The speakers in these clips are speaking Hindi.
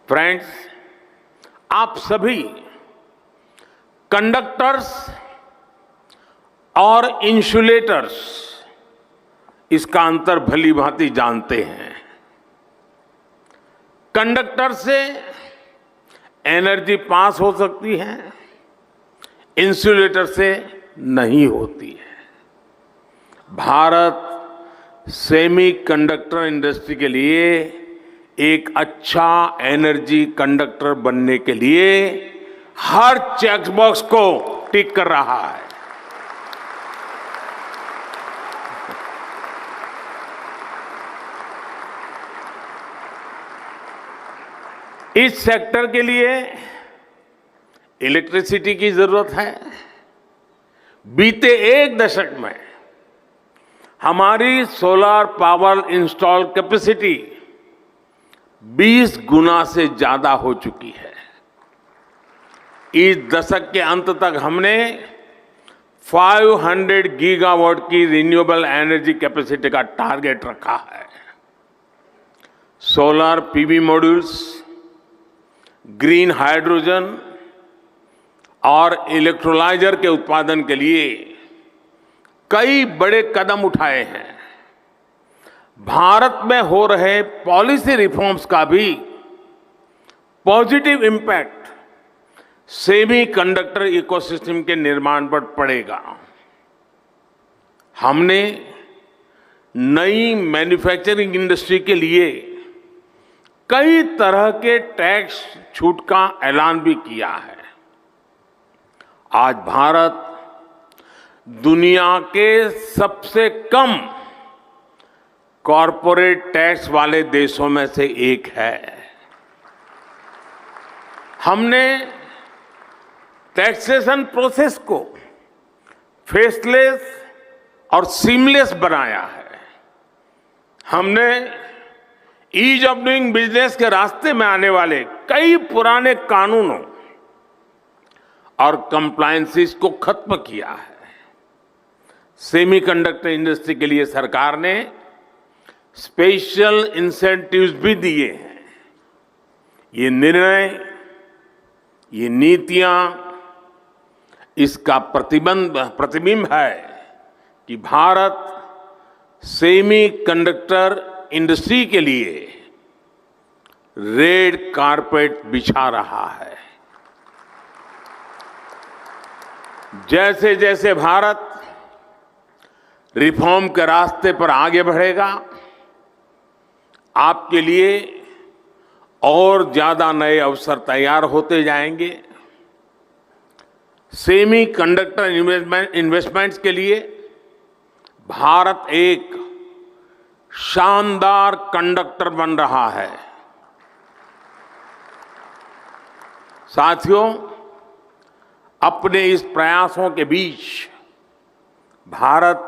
फ्रेंड्स, आप सभी कंडक्टर्स और इंसुलेटर्स इसका अंतर भली भांति जानते हैं। कंडक्टर से एनर्जी पास हो सकती है, इंसुलेटर से नहीं होती है। भारत सेमीकंडक्टर इंडस्ट्री के लिए एक अच्छा एनर्जी कंडक्टर बनने के लिए हर चेक बॉक्स को टिक कर रहा है। इस सेक्टर के लिए इलेक्ट्रिसिटी की जरूरत है। बीते एक दशक में हमारी सोलर पावर इंस्टॉल कैपेसिटी 20 गुना से ज्यादा हो चुकी है। इस दशक के अंत तक हमने 500 गीगावाट की रिन्यूएबल एनर्जी कैपेसिटी का टारगेट रखा है। Solar PV modules, green hydrogen और इलेक्ट्रोलाइजर के उत्पादन के लिए कई बड़े कदम उठाए हैं। भारत में हो रहे पॉलिसी रिफॉर्म्स का भी पॉजिटिव इम्पैक्ट सेमीकंडक्टर इकोसिस्टम के निर्माण पर पड़ेगा। हमने नई मैन्युफैक्चरिंग इंडस्ट्री के लिए कई तरह के टैक्स छूट का ऐलान भी किया है। आज भारत दुनिया के सबसे कम कॉरपोरेट टैक्स वाले देशों में से एक है। हमने टैक्सेशन प्रोसेस को फेसलेस और सीमलेस बनाया है। हमने ईज ऑफ डूइंग बिजनेस के रास्ते में आने वाले कई पुराने कानूनों और कंप्लायंसेस को खत्म किया है। सेमीकंडक्टर इंडस्ट्री के लिए सरकार ने स्पेशल इंसेंटिव्स भी दिए हैं। ये निर्णय, ये नीतियां इसका प्रतिबिंब है कि भारत सेमीकंडक्टर इंडस्ट्री के लिए रेड कारपेट बिछा रहा है। जैसे जैसे भारत रिफॉर्म के रास्ते पर आगे बढ़ेगा, आपके लिए और ज्यादा नए अवसर तैयार होते जाएंगे। सेमीकंडक्टर इन्वेस्टमेंट्स के लिए भारत एक शानदार कंडक्टर बन रहा है। साथियों, अपने इस प्रयासों के बीच भारत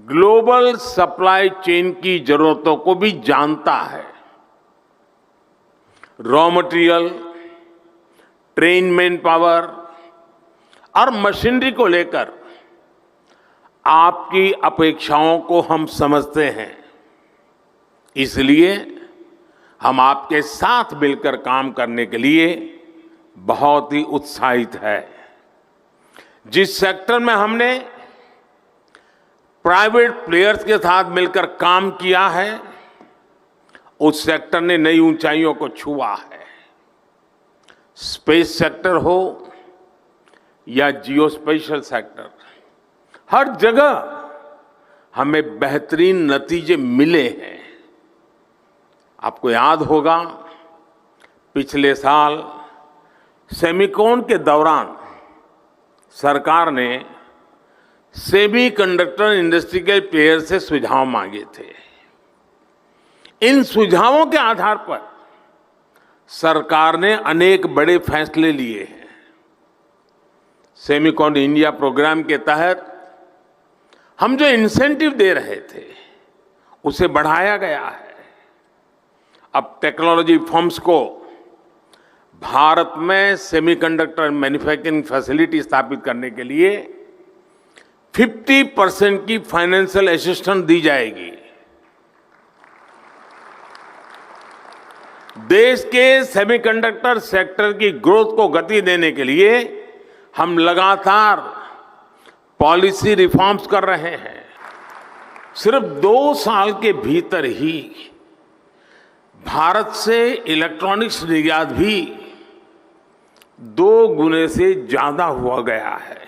ग्लोबल सप्लाई चेन की जरूरतों को भी जानता है। Raw material, train man power और मशीनरी को लेकर आपकी अपेक्षाओं को हम समझते हैं। इसलिए हम आपके साथ मिलकर काम करने के लिए बहुत ही उत्साहित है। जिस सेक्टर में हमने प्राइवेट प्लेयर्स के साथ मिलकर काम किया है, उस सेक्टर ने नई ऊंचाइयों को छुआ है। स्पेस सेक्टर हो या जियोस्पेशल सेक्टर, हर जगह हमें बेहतरीन नतीजे मिले हैं। आपको याद होगा, पिछले साल सेमीकॉन के दौरान सरकार ने सेमीकंडक्टर इंडस्ट्री के प्लेयर से सुझाव मांगे थे। इन सुझावों के आधार पर सरकार ने अनेक बड़े फैसले लिए हैं। सेमीकॉन इंडिया प्रोग्राम के तहत हम जो इंसेंटिव दे रहे थे उसे बढ़ाया गया है। अब टेक्नोलॉजी फर्म्स को भारत में सेमीकंडक्टर मैन्युफैक्चरिंग फैसिलिटी स्थापित करने के लिए 50% की फाइनेंशियल असिस्टेंस दी जाएगी। देश के सेमीकंडक्टर सेक्टर की ग्रोथ को गति देने के लिए हम लगातार पॉलिसी रिफॉर्म्स कर रहे हैं। सिर्फ 2 साल के भीतर ही भारत से इलेक्ट्रॉनिक्स निर्यात भी 2 गुने से ज्यादा हुआ गया है।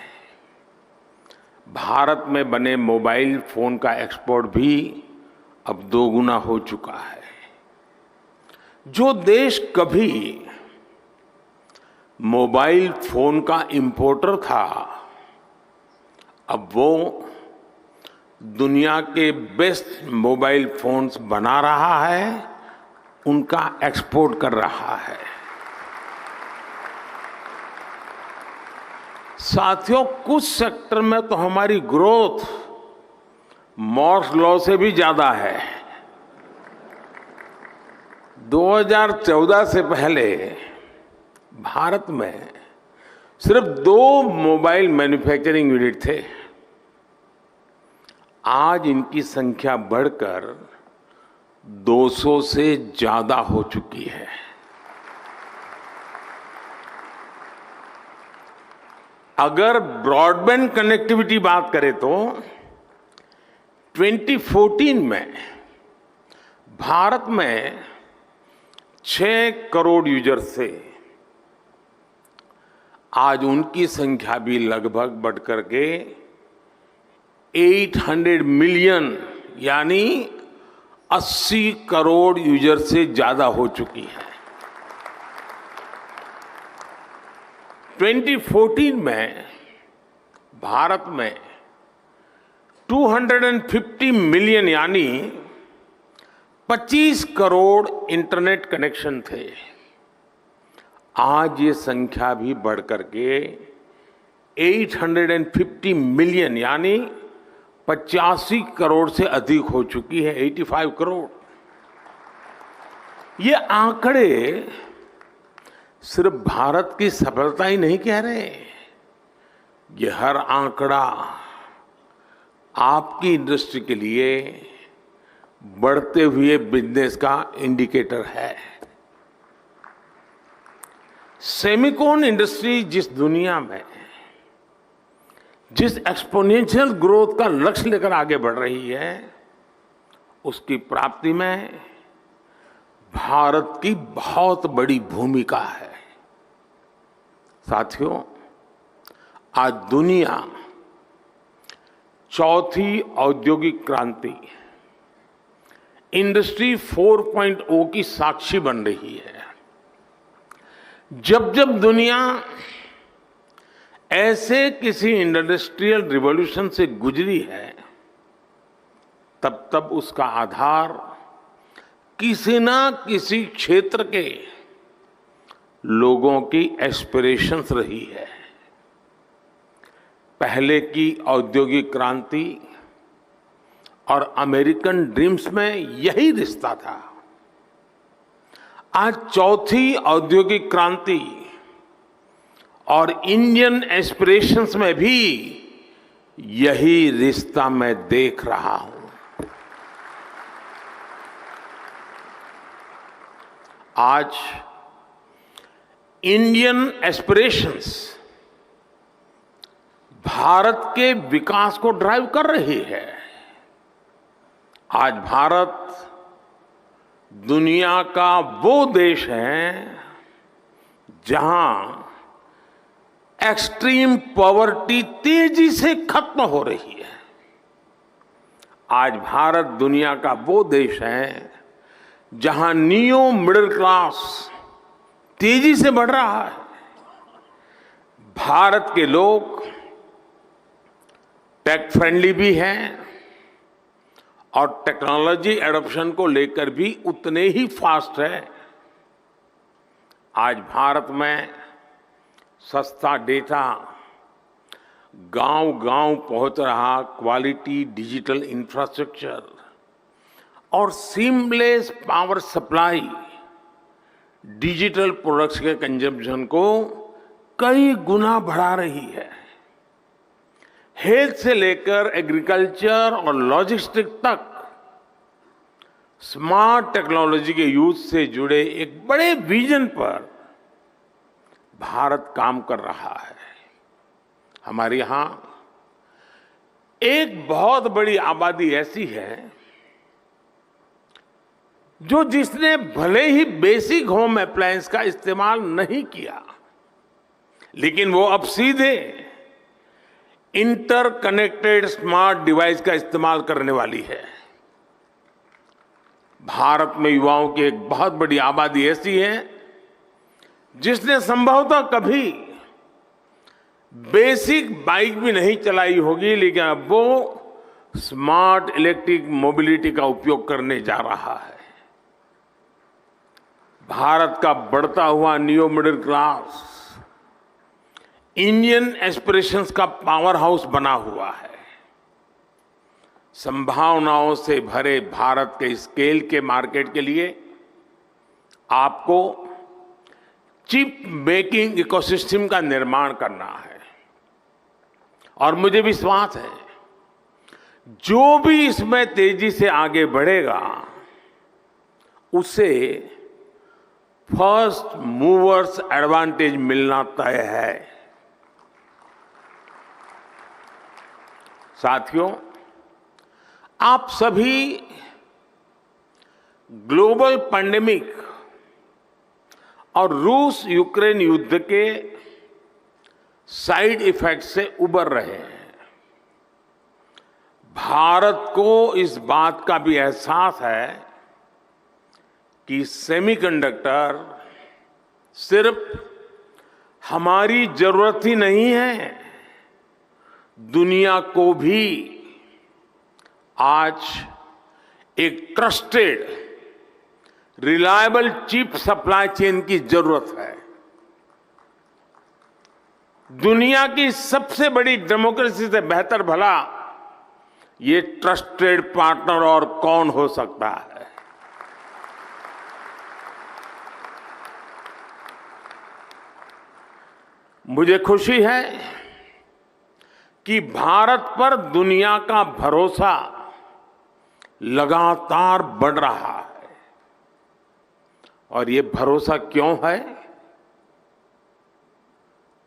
भारत में बने मोबाइल फोन का एक्सपोर्ट भी अब 2 गुना हो चुका है। जो देश कभी मोबाइल फोन का इंपोर्टर था, अब वो दुनिया के बेस्ट मोबाइल फोन्स बना रहा है, उनका एक्सपोर्ट कर रहा है। साथियों, कुछ सेक्टर में तो हमारी ग्रोथ मॉर्स लॉ से भी ज्यादा है। 2014 से पहले भारत में सिर्फ 2 मोबाइल मैन्युफैक्चरिंग यूनिट थे। आज इनकी संख्या बढ़कर 200 से ज्यादा हो चुकी है। अगर ब्रॉडबैंड कनेक्टिविटी बात करें तो 2014 में भारत में 6 करोड़ यूजर्स थे। आज उनकी संख्या भी लगभग बढ़कर के 800 मिलियन यानी 80 करोड़ यूजर से ज्यादा हो चुकी है। 2014 में भारत में 250 मिलियन यानी 25 करोड़ इंटरनेट कनेक्शन थे। आज ये संख्या भी बढ़कर के 850 मिलियन यानी 85 करोड़ से अधिक हो चुकी है, 85 करोड़। ये आंकड़े सिर्फ भारत की सफलता ही नहीं कह रहे, ये हर आंकड़ा आपकी इंडस्ट्री के लिए बढ़ते हुए बिजनेस का इंडिकेटर है। सेमिकॉन इंडस्ट्री जिस दुनिया में जिस एक्सपोनेंशियल ग्रोथ का लक्ष्य लेकर आगे बढ़ रही है, उसकी प्राप्ति में भारत की बहुत बड़ी भूमिका है। साथियों, आज दुनिया चौथी औद्योगिक क्रांति इंडस्ट्री 4.0 की साक्षी बन रही है। जब जब दुनिया ऐसे किसी इंडस्ट्रियल रिवॉल्यूशन से गुजरी है, तब तब उसका आधार किसी ना किसी क्षेत्र के लोगों की एस्पिरेशंस रही है। पहले की औद्योगिक क्रांति और अमेरिकन ड्रीम्स में यही रिश्ता था। आज चौथी औद्योगिक क्रांति और इंडियन एस्पिरेशंस में भी यही रिश्ता मैं देख रहा हूं। आज इंडियन एस्पिरेशंस भारत के विकास को ड्राइव कर रही है। आज भारत दुनिया का वो देश है जहां एक्सट्रीम पॉवर्टी तेजी से खत्म हो रही है। आज भारत दुनिया का वो देश है जहां नियो मिडिल क्लास तेजी से बढ़ रहा है। भारत के लोग टेक फ्रेंडली भी हैं और टेक्नोलॉजी एडॉप्शन को लेकर भी उतने ही फास्ट है। आज भारत में सस्ता डेटा गांव-गांव पहुंच रहा, क्वालिटी डिजिटल इंफ्रास्ट्रक्चर और seamless power supply digital products के कंजम्पशन को कई गुना बढ़ा रही है। हेल्थ से लेकर एग्रीकल्चर और लॉजिस्टिक तक स्मार्ट टेक्नोलॉजी के यूज से जुड़े एक बड़े विजन पर भारत काम कर रहा है। हमारे यहां एक बहुत बड़ी आबादी ऐसी है जिसने भले ही बेसिक होम अप्लायंस का इस्तेमाल नहीं किया, लेकिन वो अब सीधे इंटरकनेक्टेड स्मार्ट डिवाइस का इस्तेमाल करने वाली है। भारत में युवाओं की एक बहुत बड़ी आबादी ऐसी है जिसने संभवतः कभी बेसिक बाइक भी नहीं चलाई होगी, लेकिन अब वो स्मार्ट इलेक्ट्रिक मोबिलिटी का उपयोग करने जा रहा है। भारत का बढ़ता हुआ new middle class Indian aspirations का पावर हाउस बना हुआ है। संभावनाओं से भरे भारत के स्केल के मार्केट के लिए आपको चिप मेकिंग इकोसिस्टम का निर्माण करना है, और मुझे विश्वास है जो भी इसमें तेजी से आगे बढ़ेगा उसे फर्स्ट मूवर्स एडवांटेज मिलना तय है। साथियों, आप सभी ग्लोबल पैंडेमिक और रूस यूक्रेन युद्ध के साइड इफेक्ट से उबर रहे हैं। भारत को इस बात का भी एहसास है कि सेमीकंडक्टर सिर्फ हमारी जरूरत ही नहीं है, दुनिया को भी आज एक trusted reliable chip supply chain की जरूरत है। दुनिया की सबसे बड़ी डेमोक्रेसी से बेहतर भला ये ट्रस्टेड पार्टनर और कौन हो सकता है। मुझे खुशी है कि भारत पर दुनिया का भरोसा लगातार बढ़ रहा है। और ये भरोसा क्यों है?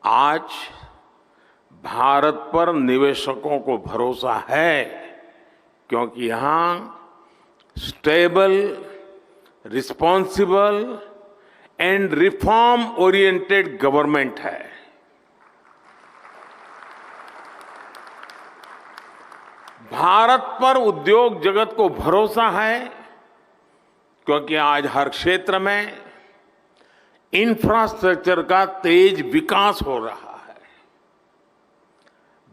आज भारत पर निवेशकों को भरोसा है क्योंकि यहां stable, responsible and reform oriented government है। भारत पर उद्योग जगत को भरोसा है क्योंकि आज हर क्षेत्र में इंफ्रास्ट्रक्चर का तेज विकास हो रहा है।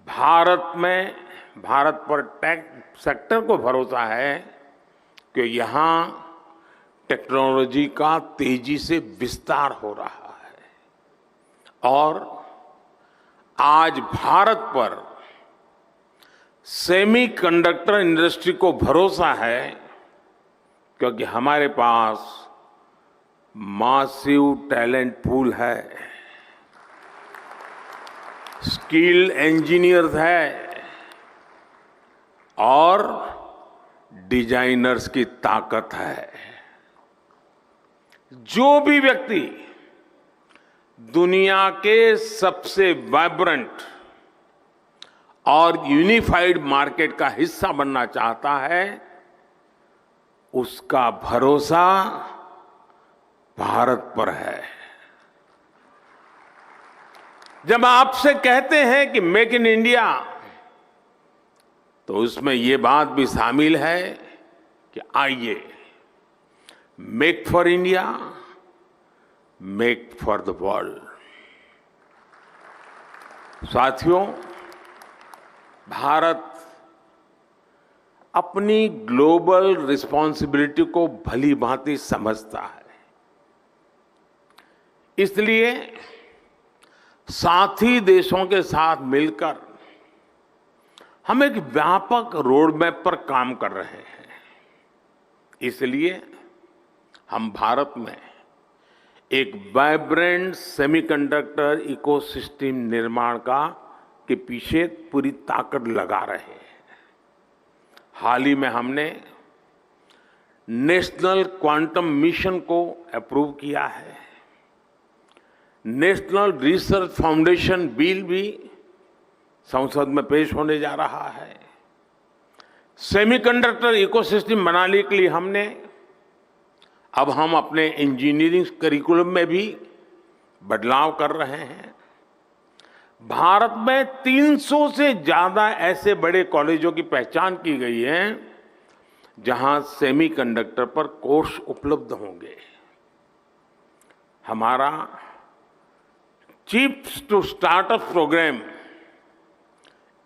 भारत पर टेक सेक्टर को भरोसा है कि यहां टेक्नोलॉजी का तेजी से विस्तार हो रहा है। और आज भारत पर सेमीकंडक्टर इंडस्ट्री को भरोसा है क्योंकि हमारे पास मासिव टैलेंट पूल है, स्किल्ड इंजीनियर्स है और डिजाइनर्स की ताकत है। जो भी व्यक्ति दुनिया के सबसे वाइब्रेंट और यूनिफाइड मार्केट का हिस्सा बनना चाहता है, उसका भरोसा भारत पर है। जब आपसे कहते हैं कि मेक इन इंडिया, तो उसमें ये बात भी शामिल है कि आइए make for India, make for the world. साथियों, भारत अपनी ग्लोबल रिस्पॉन्सिबिलिटी को भली भांति समझता है। इसलिए साथी देशों के साथ मिलकर हम एक व्यापक रोडमैप पर काम कर रहे हैं। इसलिए हम भारत में एक वाइब्रेंट सेमीकंडक्टर इकोसिस्टम निर्माण के पीछे पूरी ताकत लगा रहे हैं। हाल ही में हमने नेशनल क्वांटम मिशन को अप्रूव किया है। नेशनल रिसर्च फाउंडेशन बिल भी संसद में पेश होने जा रहा है। सेमीकंडक्टर इकोसिस्टम बनाने के लिए अब हम अपने इंजीनियरिंग करिकुलम में भी बदलाव कर रहे हैं। भारत में 300 से ज्यादा ऐसे बड़े कॉलेजों की पहचान की गई है जहां सेमीकंडक्टर पर कोर्स उपलब्ध होंगे। हमारा चिप्स टू स्टार्टअप प्रोग्राम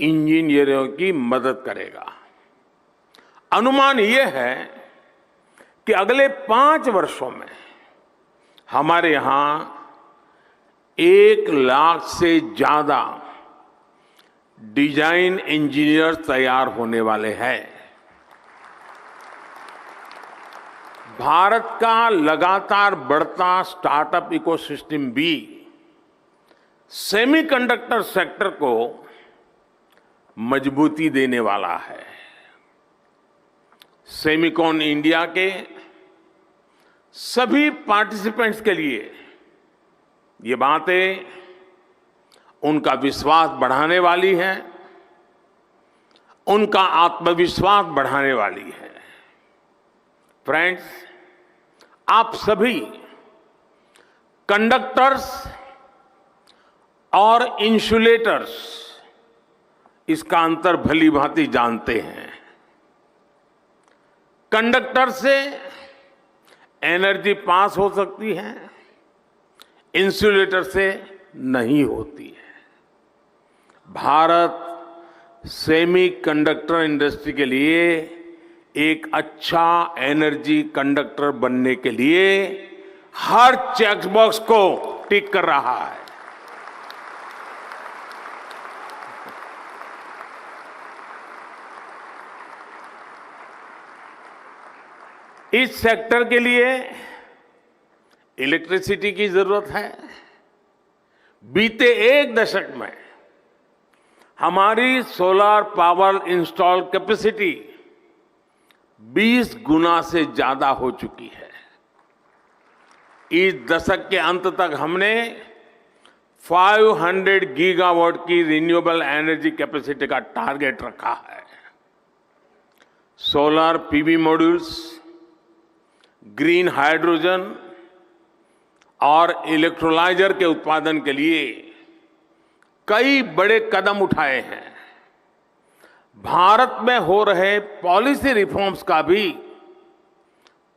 इंजीनियरों की मदद करेगा। अनुमान यह है कि अगले 5 वर्षों में हमारे यहां 1 लाख से ज्यादा डिजाइन इंजीनियर तैयार होने वाले हैं। भारत का लगातार बढ़ता स्टार्टअप इकोसिस्टम भी सेमीकंडक्टर सेक्टर को मजबूती देने वाला है। सेमिकॉन इंडिया के सभी पार्टिसिपेंट्स के लिए ये बातें उनका विश्वास बढ़ाने वाली हैं, उनका आत्मविश्वास बढ़ाने वाली है। फ्रेंड्स, आप सभी कंडक्टर्स और इंसुलेटर्स इसका अंतर भली भांति जानते हैं। कंडक्टर से एनर्जी पास हो सकती है, इंसुलेटर से नहीं होती है। भारत सेमीकंडक्टर इंडस्ट्री के लिए एक अच्छा एनर्जी कंडक्टर बनने के लिए हर चेकबॉक्स को टिक कर रहा है। इस सेक्टर के लिए इलेक्ट्रिसिटी की जरूरत है। बीते 1 दशक में हमारी सोलर पावर इंस्टॉल कैपेसिटी 20 गुना से ज्यादा हो चुकी है। इस दशक के अंत तक हमने 500 गीगावाट की रिन्यूएबल एनर्जी कैपेसिटी का टारगेट रखा है। Solar PV modules, green hydrogen और इलेक्ट्रोलाइजर के उत्पादन के लिए कई बड़े कदम उठाए हैं। भारत में हो रहे पॉलिसी रिफॉर्म्स का भी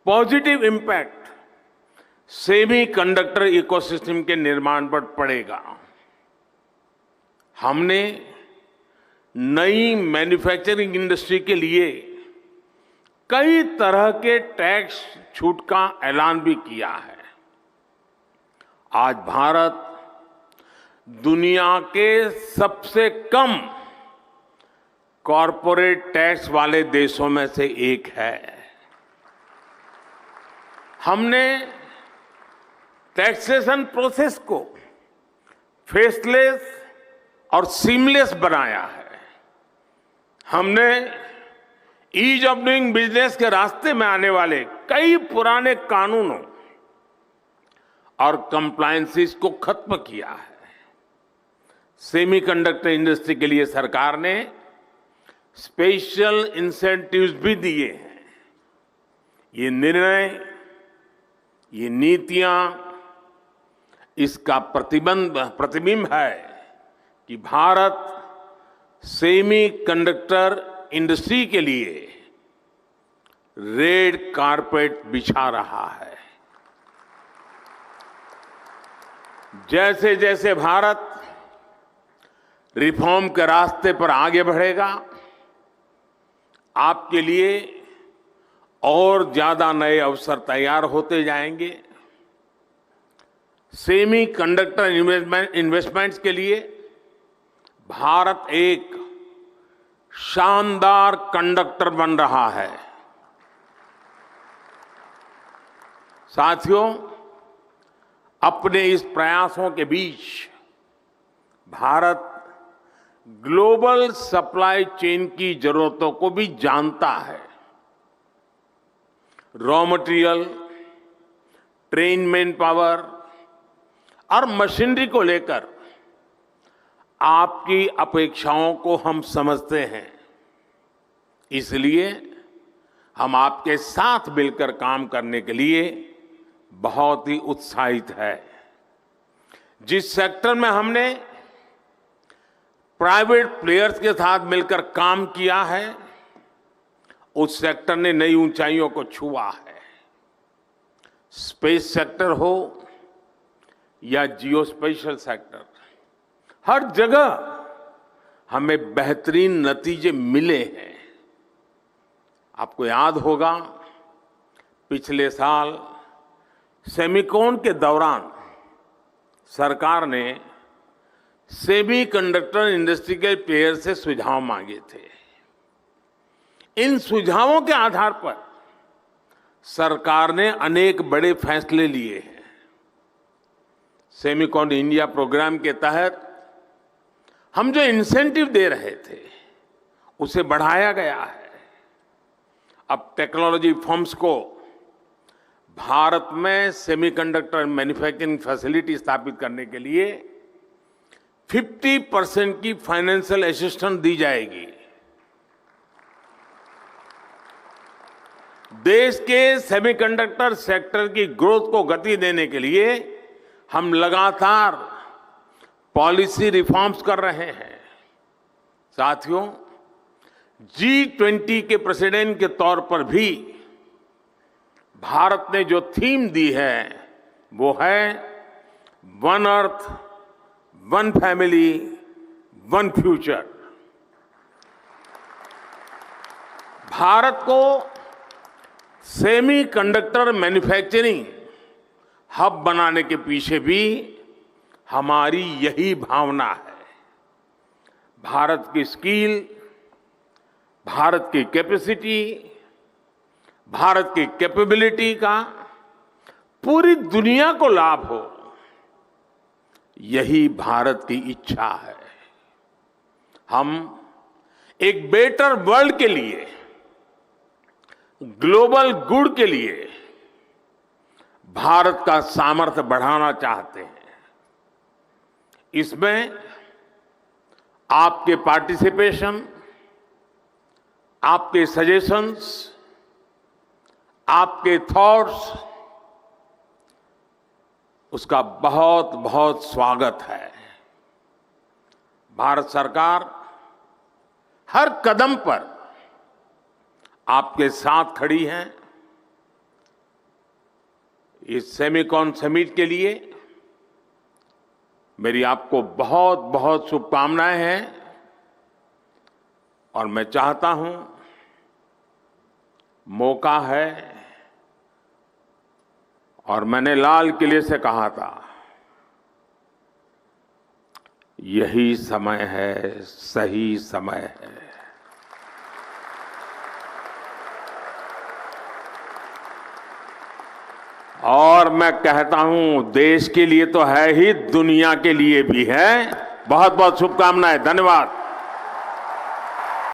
पॉजिटिव इम्पैक्ट सेमीकंडक्टर इकोसिस्टम के निर्माण पर पड़ेगा। हमने नई मैन्युफैक्चरिंग इंडस्ट्री के लिए कई तरह के टैक्स छूट का ऐलान भी किया है। आज भारत दुनिया के सबसे कम कॉरपोरेट टैक्स वाले देशों में से एक है। हमने टैक्सेशन प्रोसेस को फेसलेस और सीमलेस बनाया है। हमने ईज ऑफ डूइंग बिजनेस के रास्ते में आने वाले कई पुराने कानूनों और कंप्लायंसेस को खत्म किया है। सेमीकंडक्टर इंडस्ट्री के लिए सरकार ने स्पेशल इंसेंटिव्स भी दिए हैं। ये निर्णय, ये नीतियां इसका प्रतिबिंब है कि भारत सेमीकंडक्टर इंडस्ट्री के लिए रेड कारपेट बिछा रहा है। जैसे जैसे भारत रिफॉर्म के रास्ते पर आगे बढ़ेगा, आपके लिए और ज्यादा नए अवसर तैयार होते जाएंगे। सेमीकंडक्टर इन्वेस्टमेंट्स के लिए भारत एक शानदार कंडक्टर बन रहा है। साथियों, अपने इस प्रयासों के बीच भारत ग्लोबल सप्लाई चेन की जरूरतों को भी जानता है। Raw material, train man power और मशीनरी को लेकर आपकी अपेक्षाओं को हम समझते हैं। इसलिए हम आपके साथ मिलकर काम करने के लिए बहुत ही उत्साहित है। जिस सेक्टर में हमने प्राइवेट प्लेयर्स के साथ मिलकर काम किया है, उस सेक्टर ने नई ऊंचाइयों को छुआ है। स्पेस सेक्टर हो या जियो स्पेशल सेक्टर, हर जगह हमें बेहतरीन नतीजे मिले हैं। आपको याद होगा, पिछले साल सेमिकॉन के दौरान सरकार ने सेमीकंडक्टर इंडस्ट्री के प्लेयर से सुझाव मांगे थे। इन सुझावों के आधार पर सरकार ने अनेक बड़े फैसले लिए हैं। सेमिकॉन इंडिया प्रोग्राम के तहत हम जो इंसेंटिव दे रहे थे, उसे बढ़ाया गया है। अब टेक्नोलॉजी फर्म्स को भारत में सेमीकंडक्टर मैन्युफैक्चरिंग फैसिलिटी स्थापित करने के लिए 50% की फाइनेंशियल असिस्टेंस दी जाएगी। देश के सेमीकंडक्टर सेक्टर की ग्रोथ को गति देने के लिए हम लगातार पॉलिसी रिफॉर्म्स कर रहे हैं। साथियों, G20 के प्रेसिडेंट के तौर पर भी भारत ने जो थीम दी है, वो है one earth, one family, one future. Bharat को सेमीकंडक्टर मैन्युफैक्चरिंग हब बनाने के पीछे भी हमारी यही भावना है। भारत की स्किल, भारत की कैपेसिटी, भारत की कैपेबिलिटी का पूरी दुनिया को लाभ हो, यही भारत की इच्छा है। हम एक बेटर वर्ल्ड के लिए, ग्लोबल गुड के लिए भारत का सामर्थ्य बढ़ाना चाहते हैं। इसमें आपके पार्टिसिपेशन, आपके सजेशंस, आपके थॉट्स, उसका बहुत बहुत स्वागत है। भारत सरकार हर कदम पर आपके साथ खड़ी है। इस सेमिकॉन समिट के लिए मेरी आपको बहुत बहुत शुभकामनाएं हैं और मैं चाहता हूं, मौका है, और मैंने लाल किले से कहा था, यही समय है, सही समय है। और मैं कहता हूं, देश के लिए तो है ही, दुनिया के लिए भी है। बहुत बहुत शुभकामनाएं। धन्यवाद।